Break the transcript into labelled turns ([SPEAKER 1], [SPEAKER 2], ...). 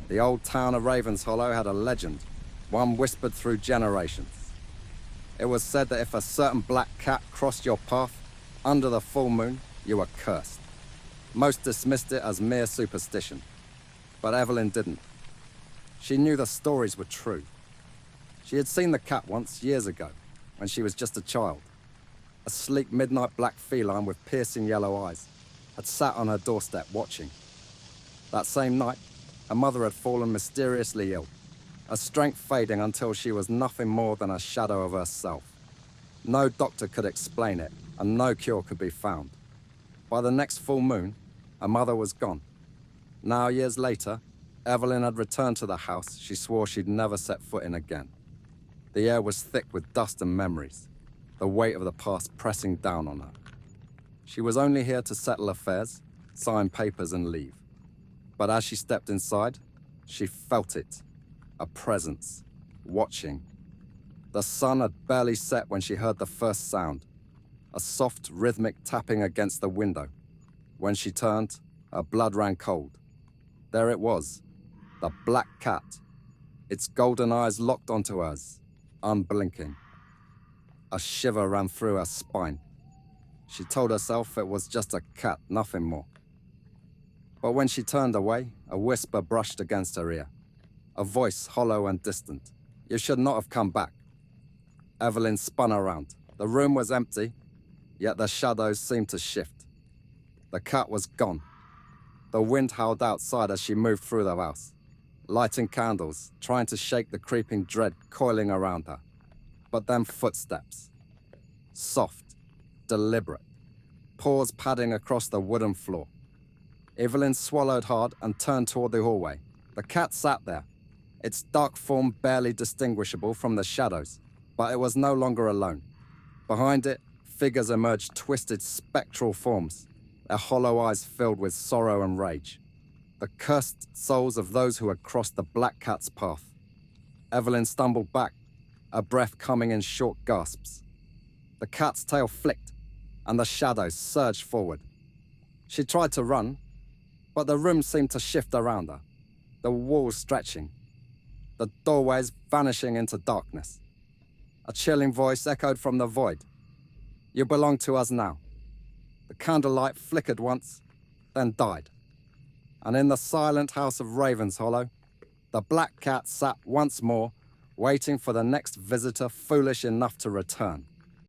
[SPEAKER 1] The old town of Ravenshollow had a legend, one whispered through generations. It was said that if a certain black cat crossed your path under the full moon, you were cursed. Most dismissed it as mere superstition, but Evelyn didn't. She knew the stories were true. She had seen the cat once, years ago, when she was just a child. A sleek midnight black feline with piercing yellow eyes had sat on her doorstep watching. That same night, her mother had fallen mysteriously ill, her strength fading until she was nothing more than a shadow of herself. No doctor could explain it, and no cure could be found. By the next full moon, her mother was gone. Now, years later, Evelyn had returned to the house she swore she'd never set foot in again. The air was thick with dust and memories, the weight of the past pressing down on her. She was only here to settle affairs, sign papers and leave. But as she stepped inside, she felt it, a presence, watching. The sun had barely set when she heard the first sound, a soft, rhythmic tapping against the window. When she turned, her blood ran cold. There it was, the black cat, its golden eyes locked onto hers, unblinking. A shiver ran through her spine. She told herself it was just a cat, nothing more. But when she turned away, a whisper brushed against her ear. A voice hollow and distant. You should not have come back. Evelyn spun around. The room was empty, yet the shadows seemed to shift. The cat was gone. The wind howled outside as she moved through the house, lighting candles, trying to shake the creeping dread coiling around her. But then footsteps. Soft, deliberate, paws padding across the wooden floor. Evelyn swallowed hard and turned toward the hallway. The cat sat there, its dark form barely distinguishable from the shadows, but it was no longer alone. Behind it, figures emerged, twisted, spectral forms, their hollow eyes filled with sorrow and rage. The cursed souls of those who had crossed the black cat's path. Evelyn stumbled back, her breath coming in short gasps. The cat's tail flicked, and the shadows surged forward. She tried to run, but the room seemed to shift around her, the walls stretching, the doorways vanishing into darkness. A chilling voice echoed from the void. You belong to us now. The candlelight flickered once, then died. And in the silent house of Ravenshollow, the black cat sat once more, waiting for the next visitor foolish enough to return.